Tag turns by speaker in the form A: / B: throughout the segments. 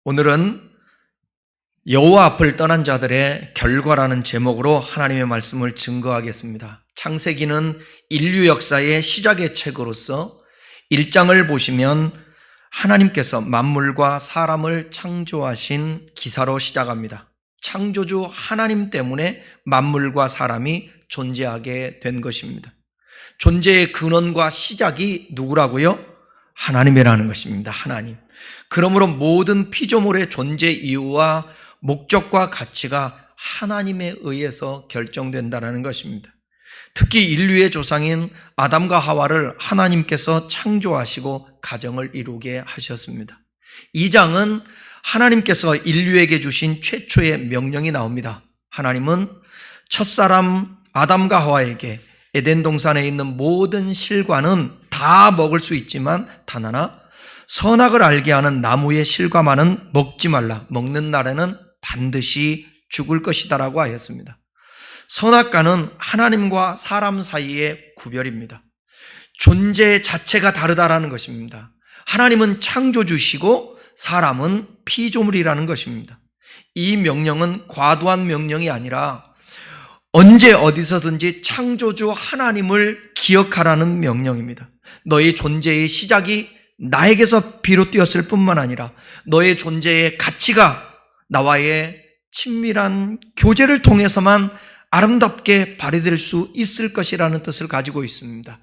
A: 오늘은 여호와 앞을 떠난 자들의 결과라는 제목으로 하나님의 말씀을 증거하겠습니다. 창세기는 인류 역사의 시작의 책으로서 1장을 보시면 하나님께서 만물과 사람을 창조하신 기사로 시작합니다. 창조주 하나님 때문에 만물과 사람이 존재하게 된 것입니다. 존재의 근원과 시작이 누구라고요? 하나님이라는 것입니다. 하나님. 그러므로 모든 피조물의 존재 이유와 목적과 가치가 하나님에 의해서 결정된다는 것입니다. 특히 인류의 조상인 아담과 하와를 하나님께서 창조하시고 가정을 이루게 하셨습니다. 2장은 하나님께서 인류에게 주신 최초의 명령이 나옵니다. 하나님은 첫사람 아담과 하와에게 에덴 동산에 있는 모든 실과는 다 먹을 수 있지만 단 하나 선악을 알게 하는 나무의 실과만은 먹지 말라. 먹는 날에는 반드시 죽을 것이다라고 하였습니다. 선악과는 하나님과 사람 사이의 구별입니다. 존재 자체가 다르다라는 것입니다. 하나님은 창조주시고 사람은 피조물이라는 것입니다. 이 명령은 과도한 명령이 아니라 언제 어디서든지 창조주 하나님을 기억하라는 명령입니다. 너의 존재의 시작이 나에게서 비롯되었을 뿐만 아니라 너의 존재의 가치가 나와의 친밀한 교제를 통해서만 아름답게 발휘될 수 있을 것이라는 뜻을 가지고 있습니다.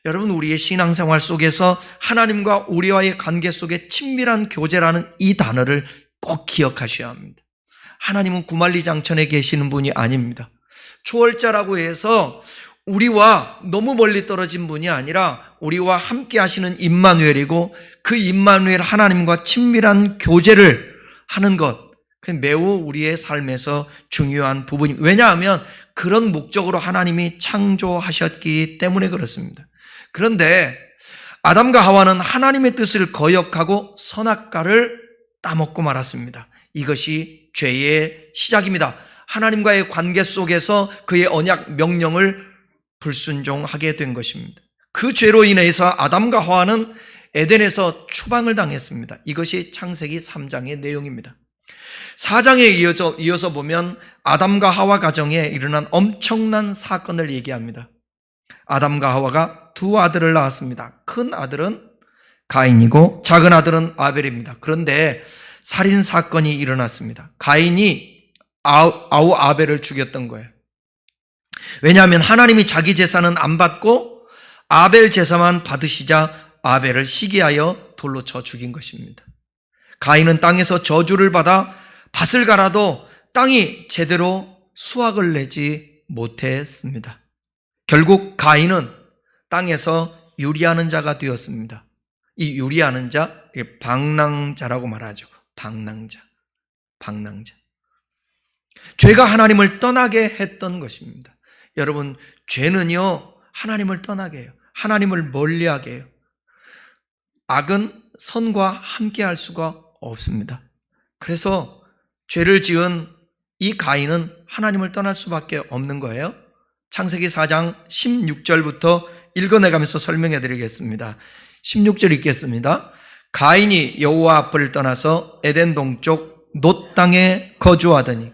A: 여러분, 우리의 신앙생활 속에서 하나님과 우리와의 관계 속에 친밀한 교제라는 이 단어를 꼭 기억하셔야 합니다. 하나님은 구만리장천에 계시는 분이 아닙니다. 초월자라고 해서 우리와 너무 멀리 떨어진 분이 아니라 우리와 함께 하시는 임마누엘이고 그 임마누엘 하나님과 친밀한 교제를 하는 것, 매우 우리의 삶에서 중요한 부분입니다. 왜냐하면 그런 목적으로 하나님이 창조하셨기 때문에 그렇습니다. 그런데 아담과 하와는 하나님의 뜻을 거역하고 선악과를 따먹고 말았습니다. 이것이 죄의 시작입니다. 하나님과의 관계 속에서 그의 언약 명령을 불순종하게 된 것입니다. 그 죄로 인해서 아담과 하와는 에덴에서 추방을 당했습니다. 이것이 창세기 3장의 내용입니다. 4장에 이어서 보면 아담과 하와 가정에 일어난 엄청난 사건을 얘기합니다. 아담과 하와가 두 아들을 낳았습니다. 큰 아들은 가인이고 작은 아들은 아벨입니다. 그런데 살인 사건이 일어났습니다. 가인이 아벨을 죽였던 거예요. 왜냐하면 하나님이 자기 제사는 안 받고 아벨 제사만 받으시자 아벨을 시기하여 돌로 쳐 죽인 것입니다. 가인은 땅에서 저주를 받아 밭을 갈아도 땅이 제대로 수확을 내지 못했습니다. 결국 가인은 땅에서 유리하는 자가 되었습니다. 이 유리하는 자, 방랑자라고 말하죠. 방랑자. 죄가 하나님을 떠나게 했던 것입니다. 여러분, 죄는요, 하나님을 떠나게 해요. 하나님을 멀리하게 해요. 악은 선과 함께 할 수가 없습니다. 그래서 죄를 지은 이 가인은 하나님을 떠날 수밖에 없는 거예요. 창세기 4장 16절부터 읽어내가면서 설명해 드리겠습니다. 16절 읽겠습니다. 가인이 여호와 앞을 떠나서 에덴 동쪽 놋 땅에 거주하더니,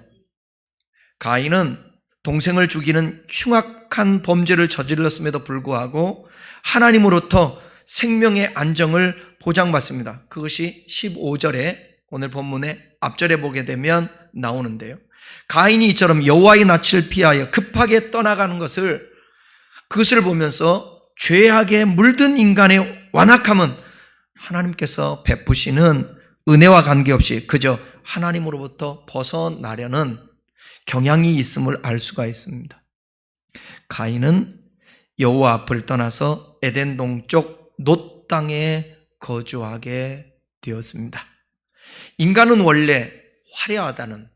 A: 가인은 동생을 죽이는 흉악한 범죄를 저질렀음에도 불구하고 하나님으로부터 생명의 안정을 보장받습니다. 그것이 15절에 오늘 본문의 앞절에 보게 되면 나오는데요. 가인이 이처럼 여호와의 낯을 피하여 급하게 떠나가는 그것을 보면서 죄악에 물든 인간의 완악함은 하나님께서 베푸시는 은혜와 관계없이 그저 하나님으로부터 벗어나려는 경향이 있음을 알 수가 있습니다. 가인은 여호와 앞을 떠나서 에덴 동쪽 놋 땅에 거주하게 되었습니다. 인간은 원래 화려하다는,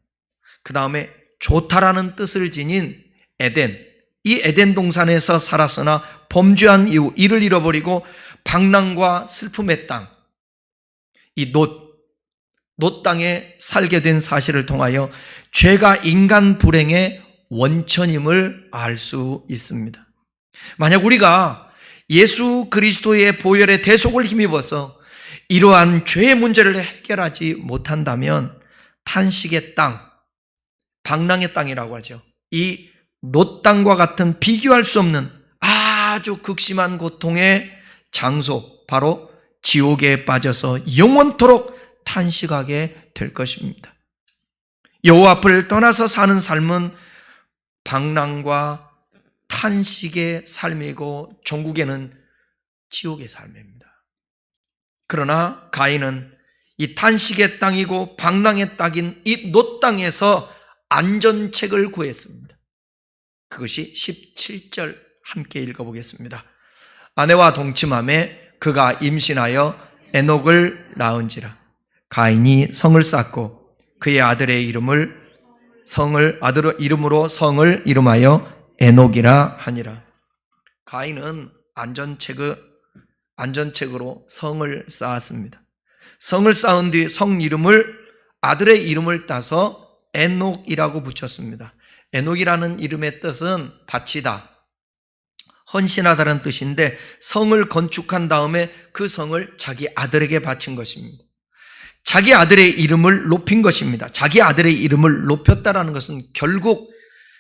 A: 그 다음에 좋다라는 뜻을 지닌 에덴, 이 에덴 동산에서 살았으나 범죄한 이후 이를 잃어버리고 방랑과 슬픔의 땅, 이 놋 땅에 살게 된 사실을 통하여 죄가 인간 불행의 원천임을 알 수 있습니다. 만약 우리가 예수 그리스도의 보혈의 대속을 힘입어서 이러한 죄의 문제를 해결하지 못한다면 탄식의 땅, 방랑의 땅이라고 하죠. 이 롯 땅과 같은 비교할 수 없는 아주 극심한 고통의 장소, 바로 지옥에 빠져서 영원토록 탄식하게 될 것입니다. 여호와 앞을 떠나서 사는 삶은 방랑과 탄식의 삶이고 종국에는 지옥의 삶입니다. 그러나 가인은 이 탄식의 땅이고 방랑의 땅인 이 롯 땅에서 안전책을 구했습니다. 그것이 17절 함께 읽어보겠습니다. 아내와 동침함에 그가 임신하여 에녹을 낳은지라. 가인이 성을 쌓고 그의 아들의 이름으로 성을 이름하여 에녹이라 하니라. 가인은 안전책으로 성을 쌓았습니다. 성을 쌓은 뒤 아들의 이름을 따서 에녹이라고 붙였습니다. 에녹이라는 이름의 뜻은 바치다, 헌신하다는 뜻인데 성을 건축한 다음에 그 성을 자기 아들에게 바친 것입니다. 자기 아들의 이름을 높인 것입니다. 자기 아들의 이름을 높였다라는 것은 결국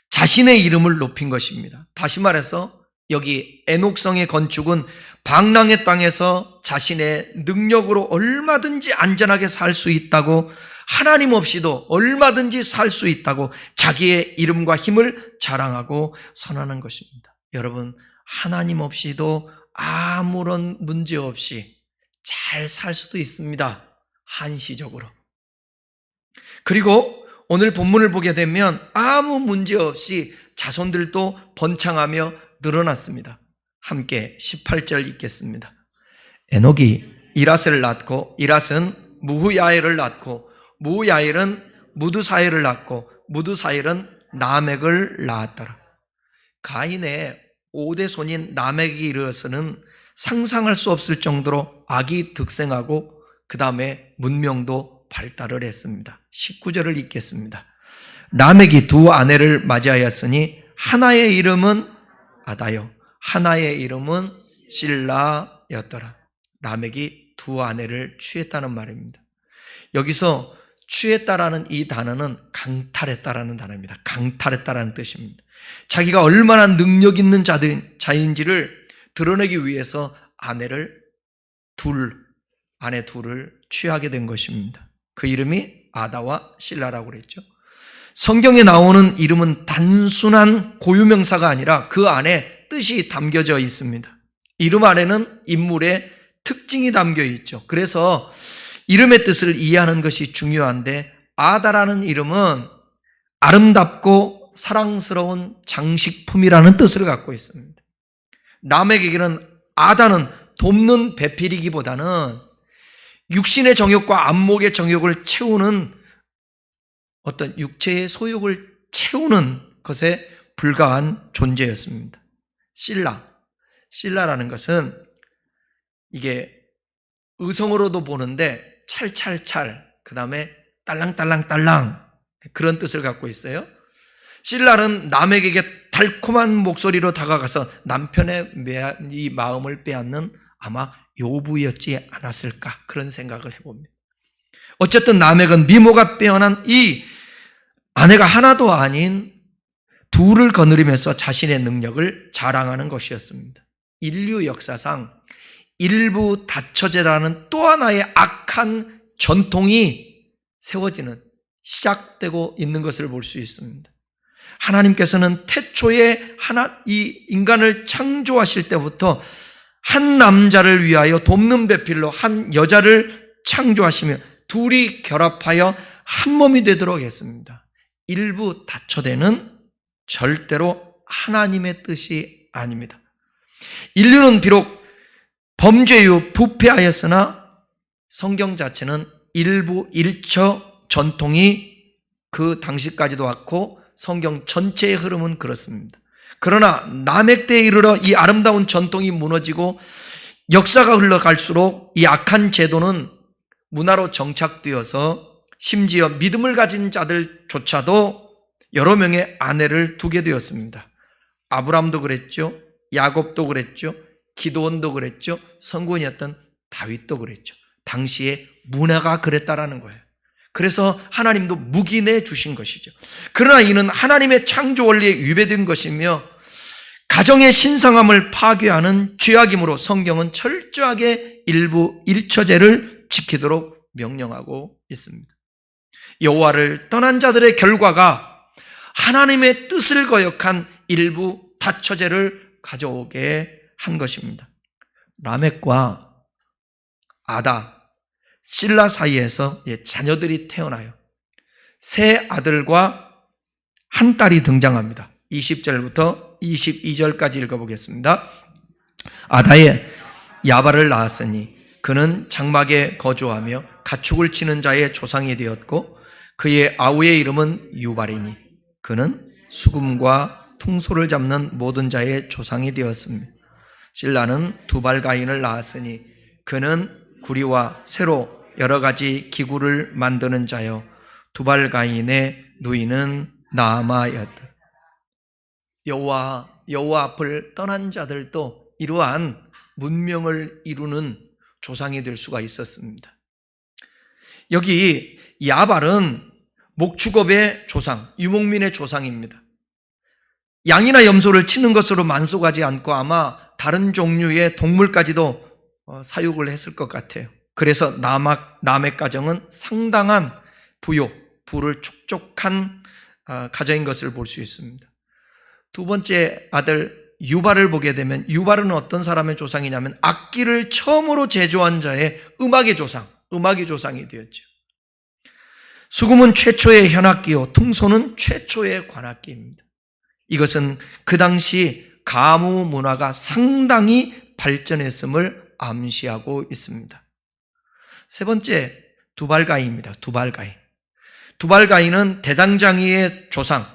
A: 자신의 이름을 높인 것입니다. 다시 말해서 여기 에녹성의 건축은 방랑의 땅에서 자신의 능력으로 얼마든지 안전하게 살 수 있다고, 하나님 없이도 얼마든지 살 수 있다고 자기의 이름과 힘을 자랑하고 선언하는 것입니다. 여러분, 하나님 없이도 아무런 문제 없이 잘 살 수도 있습니다. 한시적으로. 그리고 오늘 본문을 보게 되면 아무 문제 없이 자손들도 번창하며 늘어났습니다. 함께 18절 읽겠습니다. 에녹이 이랏을 낳고 이랏은 무후야엘을 낳고 무후야엘은 무드사엘을 낳고 무드사엘은 라멕을 낳았더라. 가인의 5대 손인 라멕에 이르러서는 상상할 수 없을 정도로 악이 득생하고 그 다음에 문명도 발달을 했습니다. 19절을 읽겠습니다. 라멕이 두 아내를 맞이하였으니 하나의 이름은 아다요, 하나의 이름은 실라였더라. 라멕이 두 아내를 취했다는 말입니다. 여기서 취했다라는 이 단어는 강탈했다라는 단어입니다. 강탈했다라는 뜻입니다. 자기가 얼마나 능력 있는 자인지를 드러내기 위해서 아내 둘을 취하게 된 것입니다. 그 이름이 아다와 실라라고 그랬죠. 성경에 나오는 이름은 단순한 고유명사가 아니라 그 안에 뜻이 담겨져 있습니다. 이름 안에는 인물의 특징이 담겨 있죠. 그래서 이름의 뜻을 이해하는 것이 중요한데, 아다라는 이름은 아름답고 사랑스러운 장식품이라는 뜻을 갖고 있습니다. 라멕에게는 아다는 돕는 배필이기보다는 육신의 정욕과 안목의 정욕을 채우는 어떤 육체의 소욕을 채우는 것에 불과한 존재였습니다. 실라라는 것은 이게 의성어로도 보는데 찰찰찰, 그 다음에 딸랑딸랑딸랑, 그런 뜻을 갖고 있어요. 실라는 라멕에게 달콤한 목소리로 다가가서 남편의 이 마음을 빼앗는 아마 요부였지 않았을까, 그런 생각을 해봅니다. 어쨌든 라멕은 미모가 빼어난 이 아내가 하나도 아닌 둘을 거느리면서 자신의 능력을 자랑하는 것이었습니다. 인류 역사상 일부 다처제라는 또 하나의 악한 전통이 시작되고 있는 것을 볼 수 있습니다. 하나님께서는 태초에 이 인간을 창조하실 때부터 한 남자를 위하여 돕는 배필로 한 여자를 창조하시며 둘이 결합하여 한 몸이 되도록 했습니다. 일부 다처제는 절대로 하나님의 뜻이 아닙니다. 인류는 비록 범죄 이후 부패하였으나 성경 자체는 일부 일처 전통이 그 당시까지도 왔고 성경 전체의 흐름은 그렇습니다. 그러나 라멕 때에 이르러 이 아름다운 전통이 무너지고 역사가 흘러갈수록 이 악한 제도는 문화로 정착되어서 심지어 믿음을 가진 자들조차도 여러 명의 아내를 두게 되었습니다. 아브람도 그랬죠. 야곱도 그랬죠. 기드온도 그랬죠. 성군이었던 다윗도 그랬죠. 당시에 문화가 그랬다라는 거예요. 그래서 하나님도 묵인해 주신 것이죠. 그러나 이는 하나님의 창조 원리에 위배된 것이며 가정의 신성함을 파괴하는 죄악이므로 성경은 철저하게 일부 일처제를 지키도록 명령하고 있습니다. 여호와를 떠난 자들의 결과가 하나님의 뜻을 거역한 일부 다처제를 가져오게 한 것입니다. 라멕과 아다, 실라 사이에서 자녀들이 태어나요. 세 아들과 한 딸이 등장합니다. 20절부터 22절까지 읽어보겠습니다. 아다의 야발을 낳았으니 그는 장막에 거주하며 가축을 치는 자의 조상이 되었고 그의 아우의 이름은 유발이니 그는 수금과 퉁소를 잡는 모든 자의 조상이 되었습니다. 실라는 두발가인을 낳았으니 그는 구리와 쇠로 여러 가지 기구를 만드는 자요 두발가인의 누이는 나아마였다. 여호와 앞을 떠난 자들도 이러한 문명을 이루는 조상이 될 수가 있었습니다. 여기 야발은 목축업의 조상, 유목민의 조상입니다. 양이나 염소를 치는 것으로 만족하지 않고 아마 다른 종류의 동물까지도 사육을 했을 것 같아요. 그래서 남의 가정은 상당한 부를 축적한 가정인 것을 볼 수 있습니다. 두 번째 아들 유발을 보게 되면 유발은 어떤 사람의 조상이냐면 악기를 처음으로 제조한 자의 음악의 조상이 되었죠. 수금은 최초의 현악기요 퉁소는 최초의 관악기입니다. 이것은 그 당시 가무 문화가 상당히 발전했음을 암시하고 있습니다. 세 번째 두발가이입니다. 두발가이는 대당장이의 조상,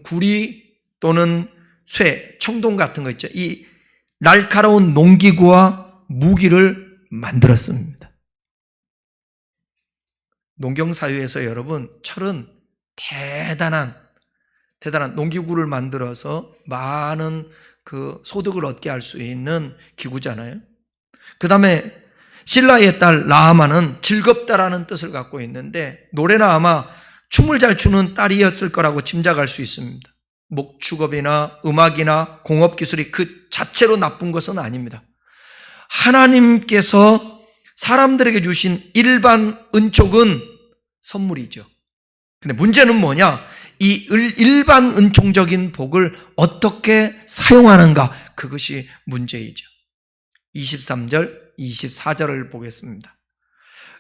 A: 구리 또는 쇠, 청동 같은 거 있죠. 이 날카로운 농기구와 무기를 만들었습니다. 농경사회에서 여러분, 철은 대단한 농기구를 만들어서 많은 그 소득을 얻게 할 수 있는 기구잖아요. 그 다음에 실라의 딸 라하마는 즐겁다라는 뜻을 갖고 있는데 노래나 아마 춤을 잘 추는 딸이었을 거라고 짐작할 수 있습니다. 목축업이나 음악이나 공업기술이 그 자체로 나쁜 것은 아닙니다. 하나님께서 사람들에게 주신 일반 은총은 선물이죠. 근데 문제는 뭐냐? 이 일반 은총적인 복을 어떻게 사용하는가? 그것이 문제이죠. 23절, 24절을 보겠습니다.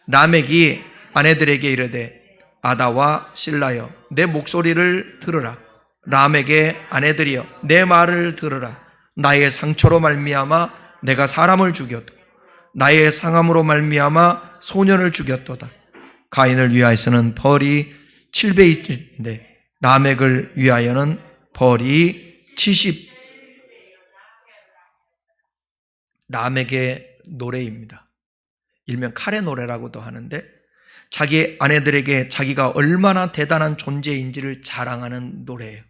A: 라멕이 아내들에게 이르되 아다와 실라여 내 목소리를 들으라. 라멕의 아내들이여 내 말을 들으라. 나의 상처로 말미암아 내가 사람을 죽였고 나의 상함으로 말미암아 소년을 죽였도다. 가인을 위하여서는 벌이 7배인데 라멕을 위하여는 벌이 70. 라멕의 노래입니다. 일명 칼의 노래라고도 하는데 자기 아내들에게 자기가 얼마나 대단한 존재인지를 자랑하는 노래예요.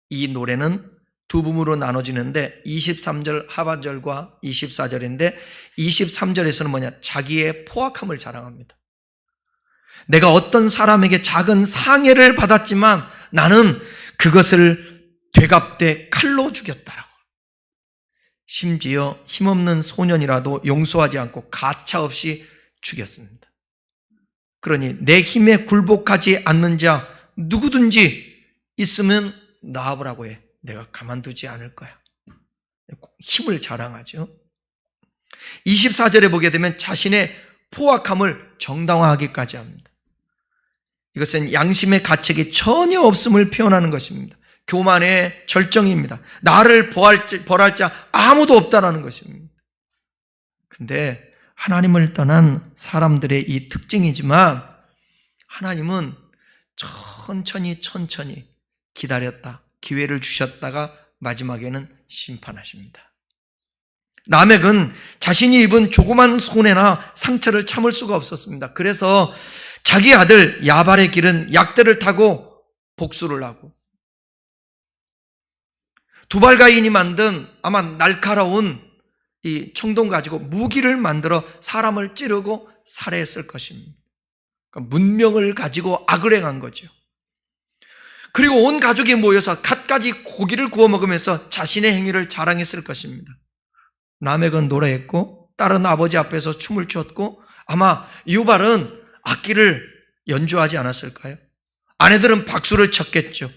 A: 이 노래는 두 부분으로 나눠지는데 23절 하반절과 24절인데 23절에서는 뭐냐? 자기의 포악함을 자랑합니다. 내가 어떤 사람에게 작은 상해를 받았지만 나는 그것을 되갚되 칼로 죽였다라고. 심지어 힘없는 소년이라도 용서하지 않고 가차없이 죽였습니다. 그러니 내 힘에 굴복하지 않는 자 누구든지 있으면 나와보라고 해. 내가 가만두지 않을 거야. 힘을 자랑하죠. 24절에 보게 되면 자신의 포악함을 정당화하기까지 합니다. 이것은 양심의 가책이 전혀 없음을 표현하는 것입니다. 교만의 절정입니다. 나를 벌할 자 아무도 없다라는 것입니다. 근데 하나님을 떠난 사람들의 이 특징이지만 하나님은 천천히 기다렸다. 기회를 주셨다가 마지막에는 심판하십니다. 라멕은 자신이 입은 조그만 손해나 상처를 참을 수가 없었습니다. 그래서 자기 아들 야발의 길은 약대를 타고 복수를 하고 두발가인이 만든 아마 날카로운 이 청동 가지고 무기를 만들어 사람을 찌르고 살해했을 것입니다. 그러니까 문명을 가지고 악을 행한 거죠. 그리고 온 가족이 모여서 갖가지 고기를 구워 먹으면서 자신의 행위를 자랑했을 것입니다. 라멕은 노래했고 딸은 아버지 앞에서 춤을 추었고 아마 유발은 악기를 연주하지 않았을까요? 아내들은 박수를 쳤겠죠.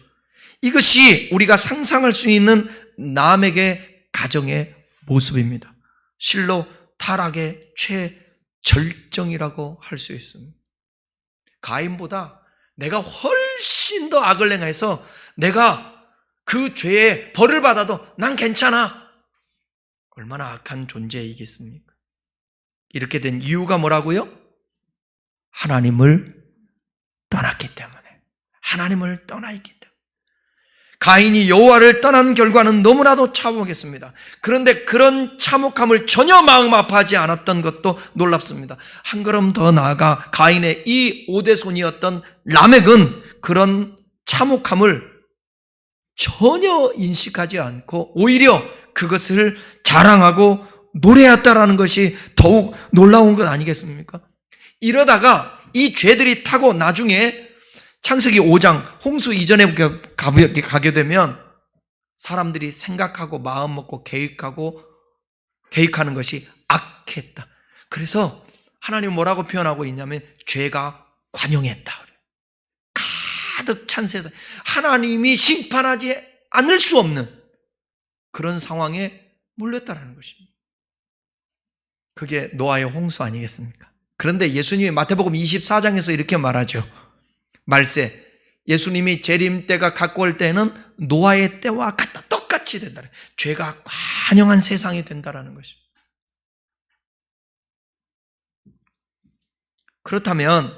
A: 이것이 우리가 상상할 수 있는 라멕의 가정의 모습입니다. 실로 타락의 최절정이라고 할 수 있습니다. 가인보다 내가 훨씬 더 악을 행해서 내가 그 죄의 벌을 받아도 난 괜찮아. 얼마나 악한 존재이겠습니까? 이렇게 된 이유가 뭐라고요? 하나님을 떠났기 때문에. 하나님을 떠나 있기 때문에. 가인이 여호와를 떠난 결과는 너무나도 참혹했습니다. 그런데 그런 참혹함을 전혀 마음 아파하지 않았던 것도 놀랍습니다. 한 걸음 더 나아가 가인의 이 오대손이었던 라멕은 그런 참혹함을 전혀 인식하지 않고 오히려 그것을 자랑하고 노래했다라는 것이 더욱 놀라운 것 아니겠습니까? 이러다가 이 죄들이 타고 나중에 창세기 5장 홍수 이전에 가게 되면 사람들이 생각하고 마음 먹고 계획하는 것이 악했다. 그래서 하나님 뭐라고 표현하고 있냐면 죄가 관용했다. 가득 찬 세상. 하나님이 심판하지 않을 수 없는 그런 상황에 몰렸다라는 것입니다. 그게 노아의 홍수 아니겠습니까? 그런데 예수님이 마태복음 24장에서 이렇게 말하죠. 말세, 예수님이 재림 때가 가까울 때는 노아의 때와 같다. 똑같이 된다. 죄가 관영한 세상이 된다라는 것입니다. 그렇다면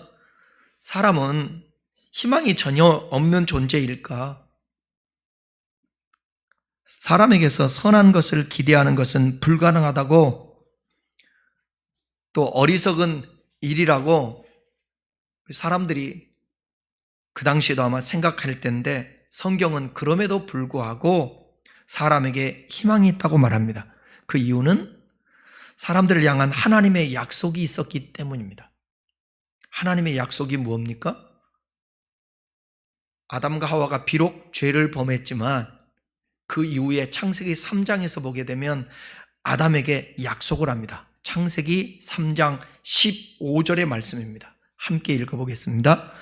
A: 사람은 희망이 전혀 없는 존재일까? 사람에게서 선한 것을 기대하는 것은 불가능하다고, 또 어리석은 일이라고 사람들이 그 당시에도 아마 생각할 텐데, 성경은 그럼에도 불구하고 사람에게 희망이 있다고 말합니다. 그 이유는 사람들을 향한 하나님의 약속이 있었기 때문입니다. 하나님의 약속이 무엇입니까? 아담과 하와가 비록 죄를 범했지만 그 이후에 창세기 3장에서 보게 되면 아담에게 약속을 합니다. 창세기 3장 15절의 말씀입니다. 함께 읽어보겠습니다.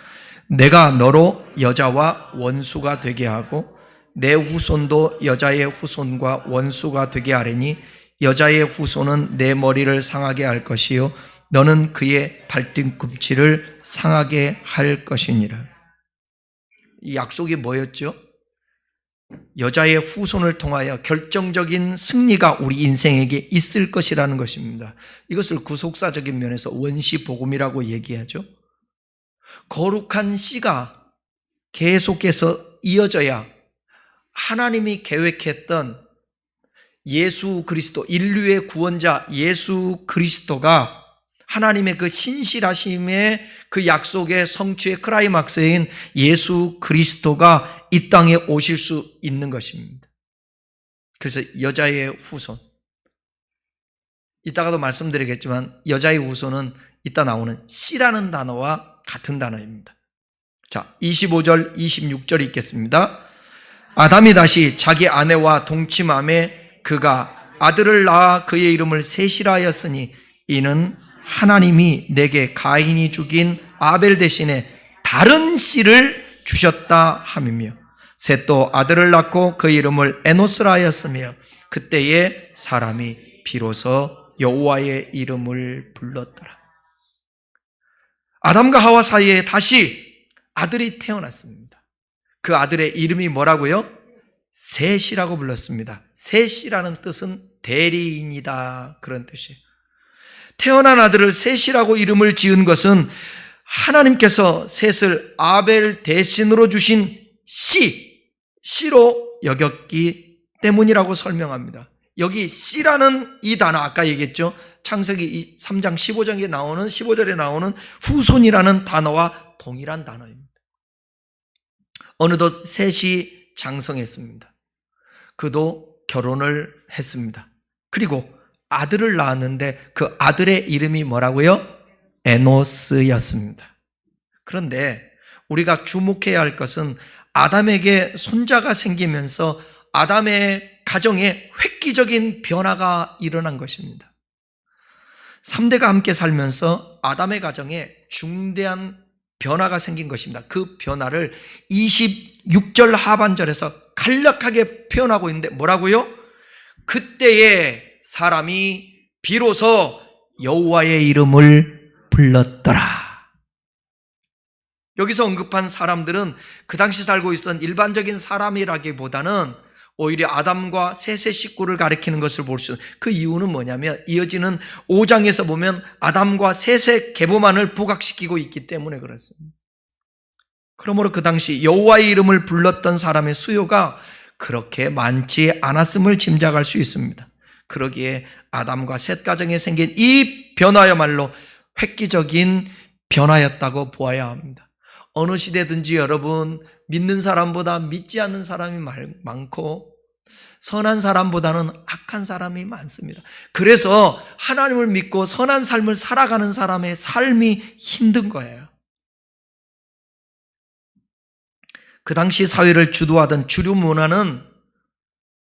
A: 내가 너로 여자와 원수가 되게 하고 내 후손도 여자의 후손과 원수가 되게 하리니 여자의 후손은 내 머리를 상하게 할 것이요 너는 그의 발뒤꿈치를 상하게 할 것이니라. 이 약속이 뭐였죠? 여자의 후손을 통하여 결정적인 승리가 우리 인생에게 있을 것이라는 것입니다. 이것을 구속사적인 면에서 원시복음이라고 얘기하죠. 거룩한 씨가 계속해서 이어져야 하나님이 계획했던 예수 그리스도, 인류의 구원자 예수 그리스도가 하나님의 그 신실하심의 그 약속의 성취의 크라이막스인 예수 그리스도가 이 땅에 오실 수 있는 것입니다. 그래서 여자의 후손, 이따가도 말씀드리겠지만 여자의 후손은 이따 나오는 씨라는 단어와 같은 단어입니다. 자, 25절, 26절 읽겠습니다. 아담이 다시 자기 아내와 동침함에 그가 아들을 낳아 그의 이름을 셋이라 하였으니 이는 하나님이 내게 가인이 죽인 아벨 대신에 다른 씨를 주셨다 함이며 셋도 아들을 낳고 그 이름을 에노스라 하였으며 그때에 사람이 비로소 여호와의 이름을 불렀더라. 아담과 하와 사이에 다시 아들이 태어났습니다. 그 아들의 이름이 뭐라고요? 셋이라고 불렀습니다. 셋이라는 뜻은 대리인이다, 그런 뜻이에요. 태어난 아들을 셋이라고 이름을 지은 것은 하나님께서 셋을 아벨 대신으로 주신 씨로 여겼기 때문이라고 설명합니다. 여기 씨라는 이 단어, 아까 얘기했죠. 창세기 3장 15절에 나오는 후손이라는 단어와 동일한 단어입니다. 어느덧 셋이 장성했습니다. 그도 결혼을 했습니다. 그리고 아들을 낳았는데 그 아들의 이름이 뭐라고요? 에노스였습니다. 그런데 우리가 주목해야 할 것은 아담에게 손자가 생기면서 아담의 가정에 획기적인 변화가 일어난 것입니다. 3대가 함께 살면서 아담의 가정에 중대한 변화가 생긴 것입니다. 그 변화를 26절 하반절에서 간략하게 표현하고 있는데 뭐라고요? 그때에 사람이 비로소 여호와의 이름을 불렀더라. 여기서 언급한 사람들은 그 당시 살고 있었던 일반적인 사람이라기보다는 오히려 아담과 셋의 식구를 가리키는 것을 볼 수 있어요. 그 이유는 뭐냐면 이어지는 5장에서 보면 아담과 셋의 계보만을 부각시키고 있기 때문에 그렇습니다. 그러므로 그 당시 여호와의 이름을 불렀던 사람의 수요가 그렇게 많지 않았음을 짐작할 수 있습니다. 그러기에 아담과 셋 가정에 생긴 이 변화야말로 획기적인 변화였다고 보아야 합니다. 어느 시대든지 여러분, 믿는 사람보다 믿지 않는 사람이 많고 선한 사람보다는 악한 사람이 많습니다. 그래서 하나님을 믿고 선한 삶을 살아가는 사람의 삶이 힘든 거예요. 그 당시 사회를 주도하던 주류 문화는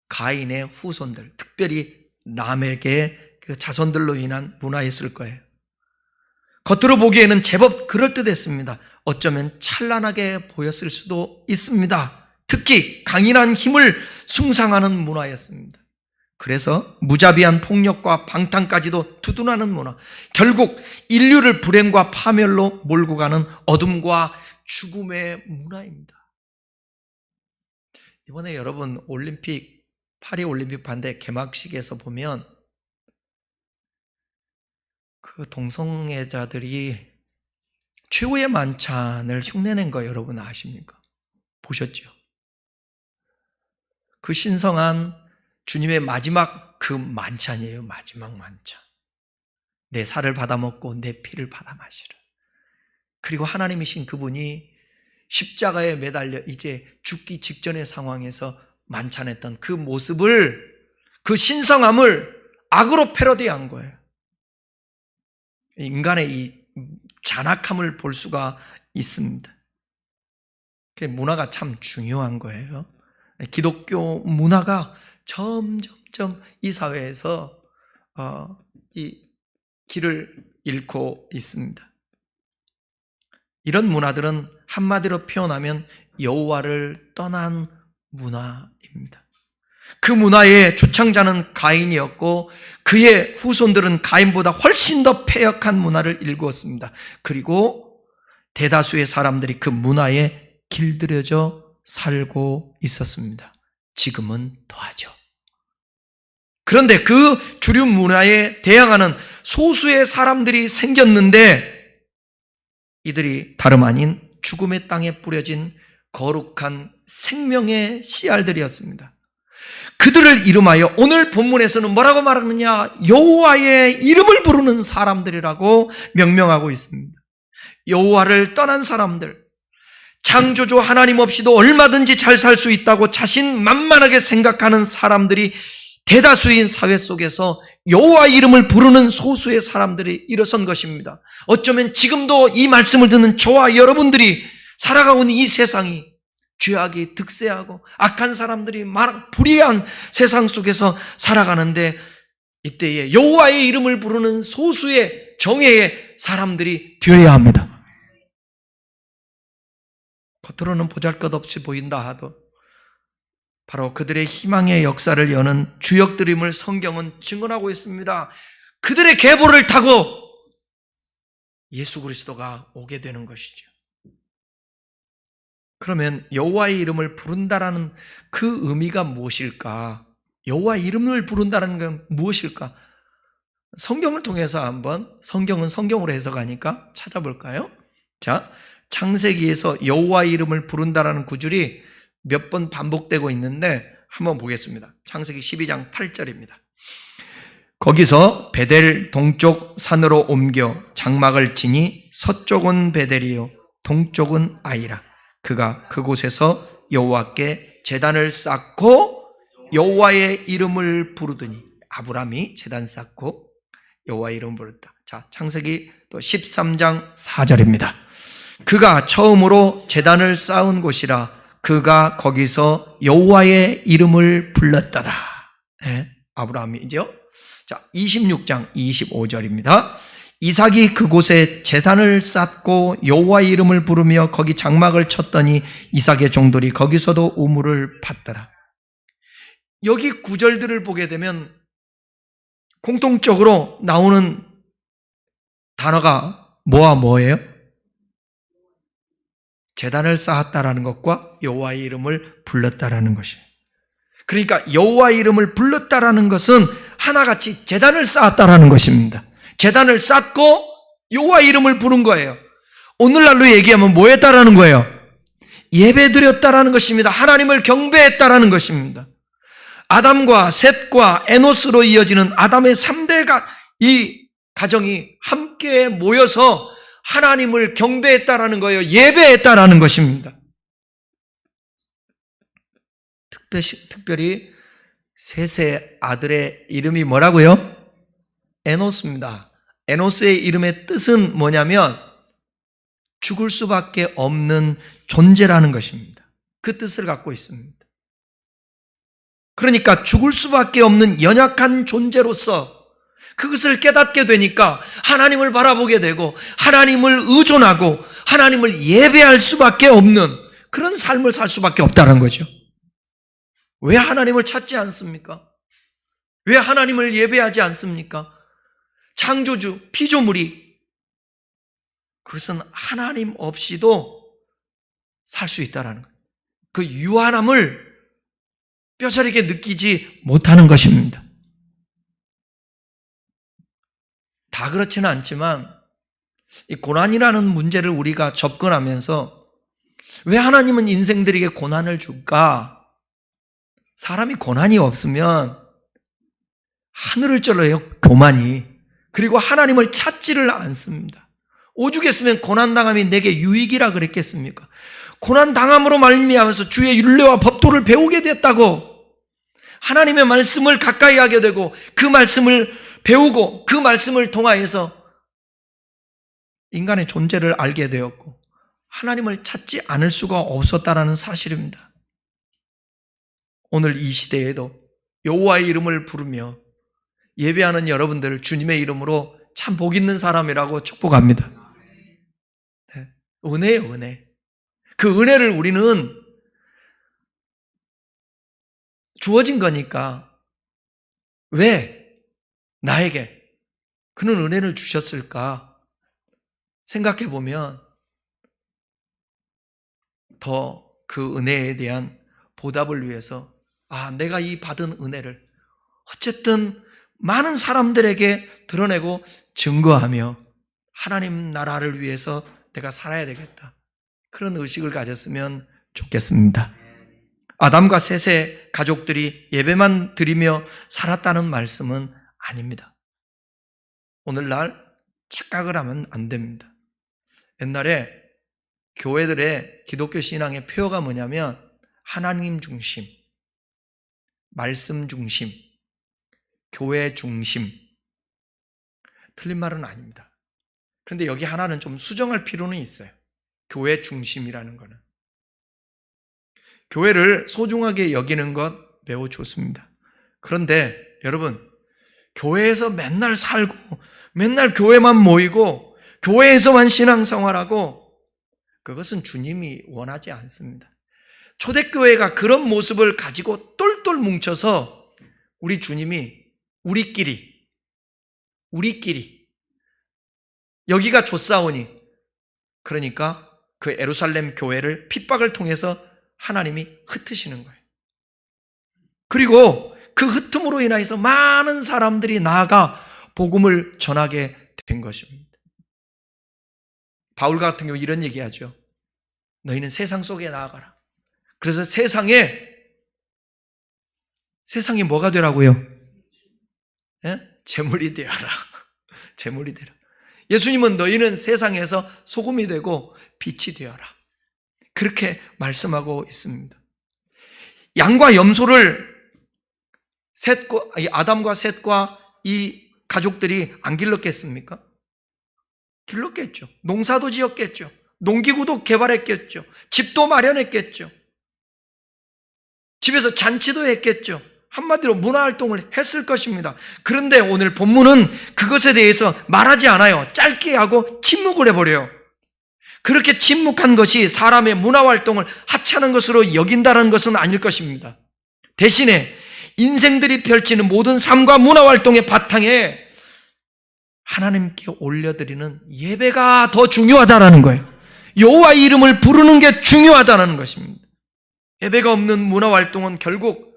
A: 가인의 후손들, 특별히 남에게 그 자손들로 인한 문화였을 거예요. 겉으로 보기에는 제법 그럴듯했습니다. 어쩌면 찬란하게 보였을 수도 있습니다. 특히 강인한 힘을 숭상하는 문화였습니다. 그래서 무자비한 폭력과 방탕까지도 두둔하는 문화, 결국 인류를 불행과 파멸로 몰고 가는 어둠과 죽음의 문화입니다. 이번에 여러분 파리 올림픽 반대 개막식에서 보면 그 동성애자들이 최후의 만찬을 흉내낸 거 여러분 아십니까? 보셨죠? 그 신성한 주님의 마지막 그 만찬이에요. 마지막 만찬. 내 살을 받아먹고 내 피를 받아 마시라. 그리고 하나님이신 그분이 십자가에 매달려 이제 죽기 직전의 상황에서 만찬했던 그 모습을, 그 신성함을 악으로 패러디한 거예요. 인간의 이 잔악함을 볼 수가 있습니다. 문화가 참 중요한 거예요. 기독교 문화가 점점점 이 사회에서 이 길을 잃고 있습니다. 이런 문화들은 한마디로 표현하면 여호와를 떠난 문화입니다. 그 문화의 주창자는 가인이었고 그의 후손들은 가인보다 훨씬 더 패역한 문화를 일구었습니다. 그리고 대다수의 사람들이 그 문화에 길들여져 살고 있었습니다. 지금은 더하죠. 그런데 그 주류 문화에 대항하는 소수의 사람들이 생겼는데 이들이 다름 아닌 죽음의 땅에 뿌려진 거룩한 생명의 씨알들이었습니다. 그들을 이름하여 오늘 본문에서는 뭐라고 말하느냐? 여호와의 이름을 부르는 사람들이라고 명명하고 있습니다. 여호와를 떠난 사람들, 창조주 하나님 없이도 얼마든지 잘 살 수 있다고 자신만만하게 생각하는 사람들이 대다수인 사회 속에서 여호와 이름을 부르는 소수의 사람들이 일어선 것입니다. 어쩌면 지금도 이 말씀을 듣는 저와 여러분들이 살아가고 있는 이 세상이 죄악이 득세하고 악한 사람들이 불의한 세상 속에서 살아가는데 이때에 여호와의 이름을 부르는 소수의 정예의 사람들이 되어야 합니다. 겉으로는 보잘것없이 보인다 하도 바로 그들의 희망의 역사를 여는 주역들임을 성경은 증언하고 있습니다. 그들의 계보를 타고 예수 그리스도가 오게 되는 것이죠. 그러면 여호와의 이름을 부른다라는 그 의미가 무엇일까? 여호와의 이름을 부른다는 건 무엇일까? 성경을 통해서 한번, 성경은 성경으로 해석하니까 찾아볼까요? 자, 창세기에서 여호와의 이름을 부른다라는 구절이 몇 번 반복되고 있는데 한번 보겠습니다. 창세기 12장 8절입니다. 거기서 베델 동쪽 산으로 옮겨 장막을 지니 서쪽은 베델이요 동쪽은 아이라. 그가 그곳에서 여호와께 제단을 쌓고 여호와의 이름을 부르더니 아브라함이 제단 쌓고 여호와의 이름을 부르다. 자, 창세기 또 13장 4절입니다. 그가 처음으로 제단을 쌓은 곳이라 그가 거기서 여호와의 이름을 불렀더라. 네, 아브라함이죠. 자, 26장 25절입니다. 이삭이 그곳에 제단을 쌓고 여호와의 이름을 부르며 거기 장막을 쳤더니 이삭의 종들이 거기서도 우물을 팠더라. 여기 구절들을 보게 되면 공통적으로 나오는 단어가 뭐와 뭐예요? 제단을 쌓았다라는 것과 여호와의 이름을 불렀다라는 것이에요. 그러니까 여호와의 이름을 불렀다라는 것은 하나같이 제단을 쌓았다라는 것입니다. 제단을 쌓고 여호와의 이름을 부른 거예요. 오늘날로 얘기하면 뭐 했다라는 거예요? 예배드렸다라는 것입니다. 하나님을 경배했다라는 것입니다. 아담과 셋과 에노스로 이어지는 아담의 3대가 이 가정이 함께 모여서 하나님을 경배했다라는 거예요. 예배했다라는 것입니다. 특별히 셋의 아들의 이름이 뭐라고요? 에노스입니다. 에노스의 이름의 뜻은 뭐냐면 죽을 수밖에 없는 존재라는 것입니다. 그 뜻을 갖고 있습니다. 그러니까 죽을 수밖에 없는 연약한 존재로서 그것을 깨닫게 되니까 하나님을 바라보게 되고 하나님을 의존하고 하나님을 예배할 수밖에 없는 그런 삶을 살 수밖에 없다는 거죠. 왜 하나님을 찾지 않습니까? 왜 하나님을 예배하지 않습니까? 창조주, 피조물이 그것은 하나님 없이도 살 수 있다는 거예요. 그 유한함을 뼈저리게 느끼지 못하는 것입니다. 다 그렇지는 않지만 이 고난이라는 문제를 우리가 접근하면서 왜 하나님은 인생들에게 고난을 줄까? 사람이 고난이 없으면 하늘을 찔러요, 교만이. 그리고 하나님을 찾지를 않습니다. 오죽했으면 고난당함이 내게 유익이라 그랬겠습니까? 고난당함으로 말미암아서 주의 율례와 법도를 배우게 됐다고 하나님의 말씀을 가까이 하게 되고 그 말씀을 배우고 그 말씀을 통하여서 인간의 존재를 알게 되었고 하나님을 찾지 않을 수가 없었다라는 사실입니다. 오늘 이 시대에도 여호와의 이름을 부르며 예배하는 여러분들 주님의 이름으로 참 복 있는 사람이라고 축복합니다. 네. 은혜예요, 은혜. 그 은혜를 우리는 주어진 거니까 왜 나에게 그는 은혜를 주셨을까 생각해 보면 더 그 은혜에 대한 보답을 위해서 내가 이 받은 은혜를 어쨌든 많은 사람들에게 드러내고 증거하며 하나님 나라를 위해서 내가 살아야 되겠다. 그런 의식을 가졌으면 좋겠습니다. 아담과 셋의 가족들이 예배만 드리며 살았다는 말씀은 아닙니다. 오늘날 착각을 하면 안 됩니다. 옛날에 교회들의 기독교 신앙의 표어가 뭐냐면 하나님 중심, 말씀 중심, 교회 중심. 틀린 말은 아닙니다. 그런데 여기 하나는 좀 수정할 필요는 있어요. 교회 중심이라는 거는. 교회를 소중하게 여기는 것 매우 좋습니다. 그런데 여러분, 교회에서 맨날 살고 맨날 교회만 모이고 교회에서만 신앙생활하고 그것은 주님이 원하지 않습니다. 초대교회가 그런 모습을 가지고 똘똘 뭉쳐서 우리 주님이 우리끼리 여기가 좋사오니 그러니까 그 예루살렘 교회를 핍박을 통해서 하나님이 흩으시는 거예요. 그리고 그 흩음으로 인해서 많은 사람들이 나아가 복음을 전하게 된 것입니다. 바울 같은 경우 이런 얘기하죠. 너희는 세상 속에 나아가라. 그래서 세상이 뭐가 되라고요? 예? 재물이 되어라. 재물이 되라. 예수님은 너희는 세상에서 소금이 되고 빛이 되어라. 그렇게 말씀하고 있습니다. 양과 염소를 이 아담과 셋과 이 가족들이 안 길렀겠습니까? 길렀겠죠. 농사도 지었겠죠. 농기구도 개발했겠죠. 집도 마련했겠죠. 집에서 잔치도 했겠죠. 한마디로 문화활동을 했을 것입니다. 그런데 오늘 본문은 그것에 대해서 말하지 않아요. 짧게 하고 침묵을 해버려요. 그렇게 침묵한 것이 사람의 문화활동을 하찮은 것으로 여긴다는 것은 아닐 것입니다. 대신에 인생들이 펼치는 모든 삶과 문화활동의 바탕에 하나님께 올려드리는 예배가 더 중요하다는 거예요. 여호와 이름을 부르는 게 중요하다는 것입니다. 예배가 없는 문화활동은 결국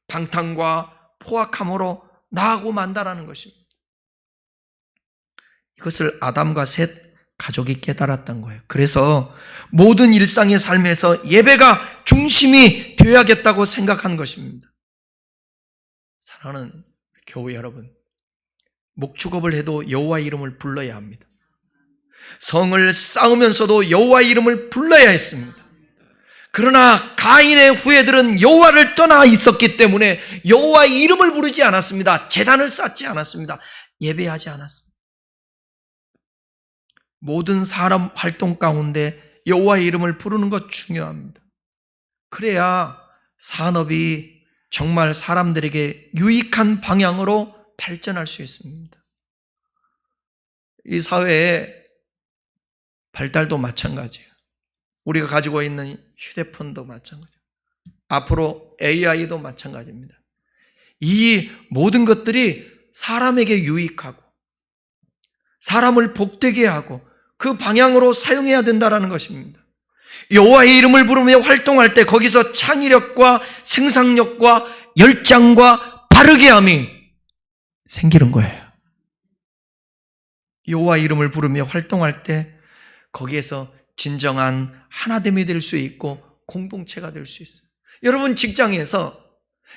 A: 방탕과 포악함으로 나아가고 만다라는 것입니다. 이것을 아담과 셋 가족이 깨달았던 거예요. 그래서 모든 일상의 삶에서 예배가 중심이 되어야겠다고 생각한 것입니다. 사랑하는 교회 여러분, 목축업을 해도 여호와 이름을 불러야 합니다. 성을 쌓으면서도 여호와 이름을 불러야 했습니다. 그러나 가인의 후예들은 여호와를 떠나 있었기 때문에 여호와 이름을 부르지 않았습니다. 제단을 쌓지 않았습니다. 예배하지 않았습니다. 모든 사람 활동 가운데 여호와의 이름을 부르는 것 중요합니다. 그래야 산업이 정말 사람들에게 유익한 방향으로 발전할 수 있습니다. 이 사회의 발달도 마찬가지예요. 우리가 가지고 있는 휴대폰도 마찬가지예요. 앞으로 AI도 마찬가지입니다. 이 모든 것들이 사람에게 유익하고 사람을 복되게 하고 그 방향으로 사용해야 된다는 것입니다. 여호와의 이름을 부르며 활동할 때 거기서 창의력과 생산력과 열정과 바르게함이 생기는 거예요. 여호와 이름을 부르며 활동할 때 거기에서 진정한 하나됨이 될 수 있고 공동체가 될 수 있어요. 여러분 직장에서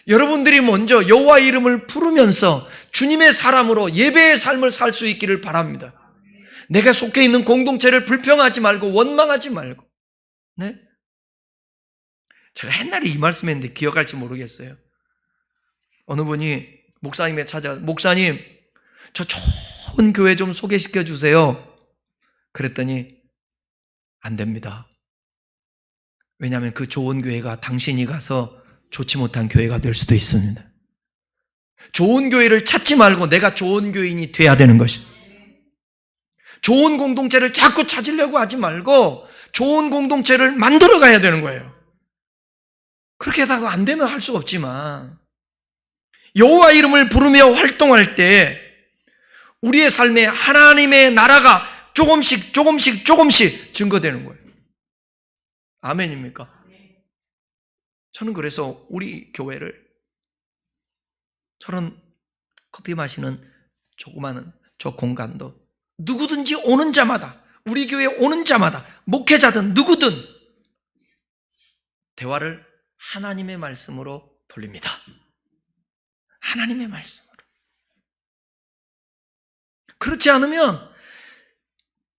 A: 여러분들이 먼저 여호와 이름을 부르면서 주님의 사람으로 예배의 삶을 살 수 있기를 바랍니다. 내가 속해 있는 공동체를 불평하지 말고 원망하지 말고. 네? 제가 옛날에 이 말씀했는데 기억할지 모르겠어요. 어느 분이 목사님에 찾아와서 목사님 저 좋은 교회 좀 소개시켜 주세요. 그랬더니 안 됩니다. 왜냐하면 그 좋은 교회가 당신이 가서 좋지 못한 교회가 될 수도 있습니다. 좋은 교회를 찾지 말고 내가 좋은 교인이 돼야 되는 것입니다. 좋은 공동체를 자꾸 찾으려고 하지 말고 좋은 공동체를 만들어 가야 되는 거예요. 그렇게 해서 안 되면 할 수가 없지만 여호와 이름을 부르며 활동할 때 우리의 삶에 하나님의 나라가 조금씩 증거되는 거예요. 아멘입니까? 저는 그래서 우리 교회를 저런 커피 마시는 조그마한 저 공간도 누구든지 오는 자마다 우리 교회 오는 자마다 목회자든 누구든 대화를 하나님의 말씀으로 돌립니다. 하나님의 말씀으로. 그렇지 않으면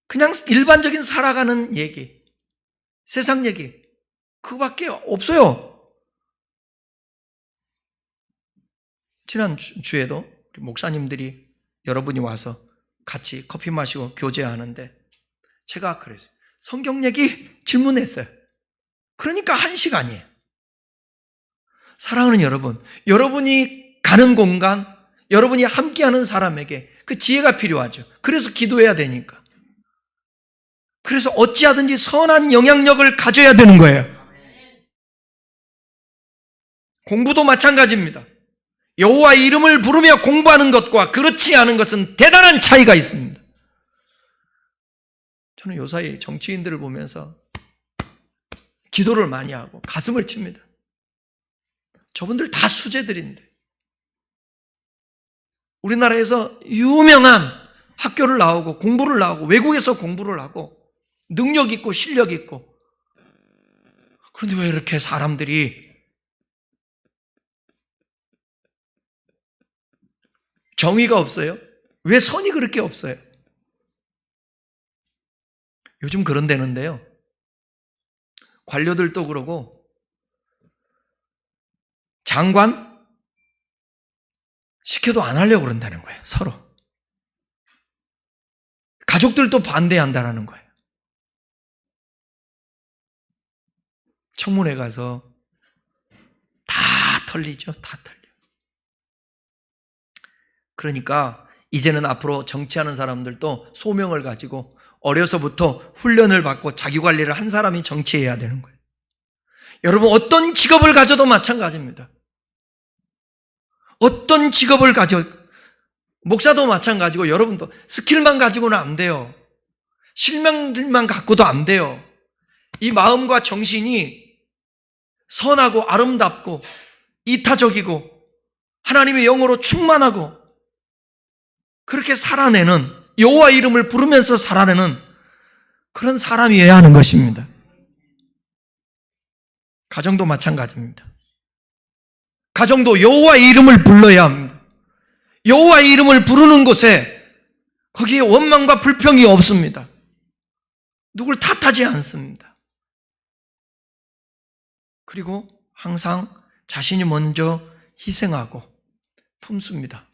A: 그냥 일반적인 살아가는 얘기, 세상 얘기 그거밖에 없어요. 지난 주에도 목사님들이 여러분이 와서 같이 커피 마시고 교제하는데 제가 그랬어요. 성경 얘기 질문했어요. 그러니까 1시간이에요. 사랑하는 여러분, 여러분이 가는 공간, 여러분이 함께하는 사람에게 그 지혜가 필요하죠. 그래서 기도해야 되니까. 그래서 어찌하든지 선한 영향력을 가져야 되는 거예요. 공부도 마찬가지입니다. 여호와의 이름을 부르며 공부하는 것과 그렇지 않은 것은 대단한 차이가 있습니다. 저는 요사이 정치인들을 보면서 기도를 많이 하고 가슴을 칩니다. 저분들 다 수재들인데 우리나라에서 유명한 학교를 나오고 공부를 나오고 외국에서 공부를 하고 능력 있고 실력 있고 그런데 왜 이렇게 사람들이 정의가 없어요? 왜 선이 그렇게 없어요? 요즘 그런 데는데요. 관료들도 그러고 장관, 시켜도 안 하려고 그런다는 거예요. 서로. 가족들도 반대한다는 거예요. 청문회 가서 다 털리죠. 다 털려. 그러니까 이제는 앞으로 정치하는 사람들도 소명을 가지고 어려서부터 훈련을 받고 자기관리를 한 사람이 정치해야 되는 거예요. 여러분, 어떤 직업을 가져도 마찬가지입니다. 어떤 직업을 가져, 목사도 마찬가지고 여러분도 스킬만 가지고는 안 돼요. 실명들만 갖고도 안 돼요. 이 마음과 정신이 선하고 아름답고 이타적이고 하나님의 영으로 충만하고 그렇게 살아내는, 여호와 이름을 부르면서 살아내는 그런 사람이어야 하는 것입니다. 가정도 마찬가지입니다. 가정도 여호와의 이름을 불러야 합니다. 여호와의 이름을 부르는 곳에 거기에 원망과 불평이 없습니다. 누굴 탓하지 않습니다. 그리고 항상 자신이 먼저 희생하고 품습니다.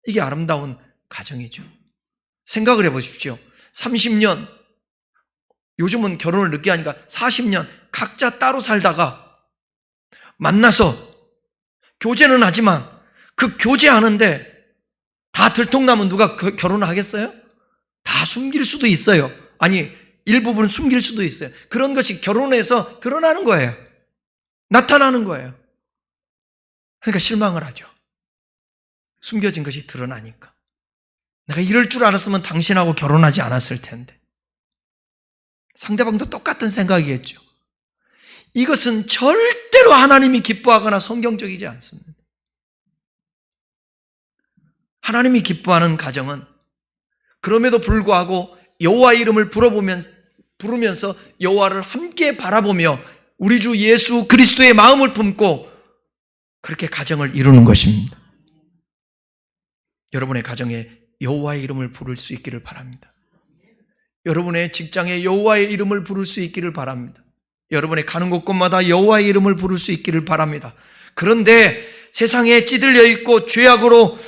A: 이게 아름다운 가정이죠. 생각을 해보십시오. 30년, 요즘은 결혼을 늦게 하니까 40년 각자 따로 살다가 만나서 교제는 하지만 그 교제하는데 다 들통나면 누가 결혼을 하겠어요? 다 숨길 수도 있어요. 아니, 일부분은 숨길 수도 있어요. 그런 것이 결혼해서 드러나는 거예요. 나타나는 거예요. 그러니까 실망을 하죠. 숨겨진 것이 드러나니까. 내가 이럴 줄 알았으면 당신하고 결혼하지 않았을 텐데. 상대방도 똑같은 생각이겠죠. 이것은 절대로 하나님이 기뻐하거나 성경적이지 않습니다. 하나님이 기뻐하는 가정은 그럼에도 불구하고 여호와의 이름을 부르면서 여호와를 함께 바라보며 우리 주 예수 그리스도의 마음을 품고 그렇게 가정을 이루는 것입니다. 여러분의 가정에 여호와의 이름을 부를 수 있기를 바랍니다. 여러분의 직장에 여호와의 이름을 부를 수 있기를 바랍니다. 여러분의 가는 곳곳마다 여호와의 이름을 부를 수 있기를 바랍니다. 그런데 세상에 찌들려 있고 죄악으로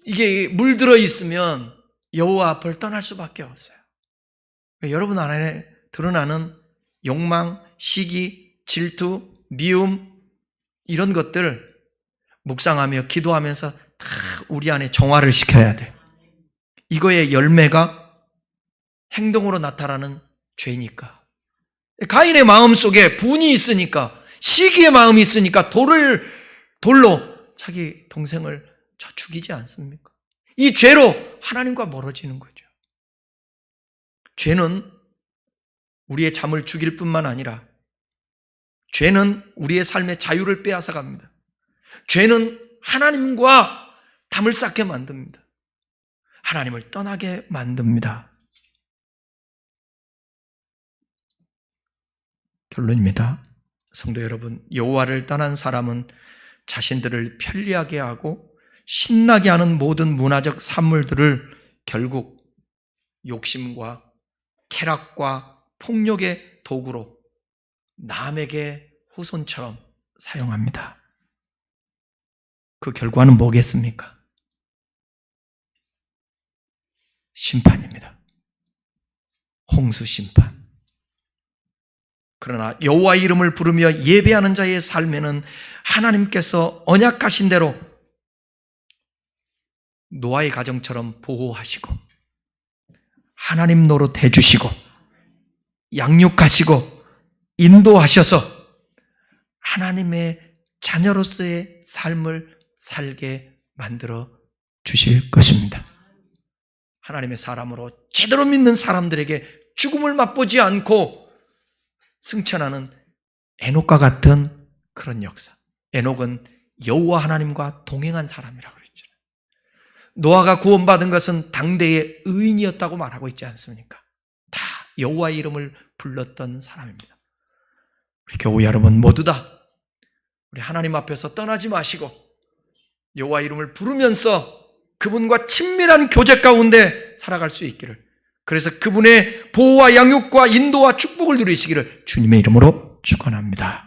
A: 이게 물들어 있으면 여호와 앞을 떠날 수밖에 없어요. 여러분 안에 드러나는 욕망, 시기, 질투, 미움 이런 것들 묵상하며 기도하면서 다 우리 안에 정화를 시켜야 돼요. 이거의 열매가 행동으로 나타나는 죄니까. 가인의 마음 속에 분이 있으니까, 시기의 마음이 있으니까 돌로 자기 동생을 쳐 죽이지 않습니까? 이 죄로 하나님과 멀어지는 거죠. 죄는 우리의 잠을 죽일 뿐만 아니라 죄는 우리의 삶의 자유를 빼앗아 갑니다. 죄는 하나님과 담을 쌓게 만듭니다. 하나님을 떠나게 만듭니다. 결론입니다. 성도 여러분, 여호와를 떠난 사람은 자신들을 편리하게 하고 신나게 하는 모든 문화적 산물들을 결국 욕심과 쾌락과 폭력의 도구로 남에게 후손처럼 사용합니다. 그 결과는 뭐겠습니까? 심판입니다. 홍수 심판. 그러나 여호와의 이름을 부르며 예배하는 자의 삶에는 하나님께서 언약하신 대로 노아의 가정처럼 보호하시고 하나님 노릇 해주시고 양육하시고 인도하셔서 하나님의 자녀로서의 삶을 살게 만들어 주실 것입니다. 하나님의 사람으로 제대로 믿는 사람들에게 죽음을 맛보지 않고 승천하는 에녹과 같은 그런 역사. 에녹은 여호와 하나님과 동행한 사람이라고 그랬잖아요. 노아가 구원받은 것은 당대의 의인이었다고 말하고 있지 않습니까? 다 여호와의 이름을 불렀던 사람입니다. 우리 교우 여러분 모두 다 우리 하나님 앞에서 떠나지 마시고 여호와의 이름을 부르면서 그분과 친밀한 교제 가운데 살아갈 수 있기를, 그래서 그분의 보호와 양육과 인도와 축복을 누리시기를 주님의 이름으로 축원합니다.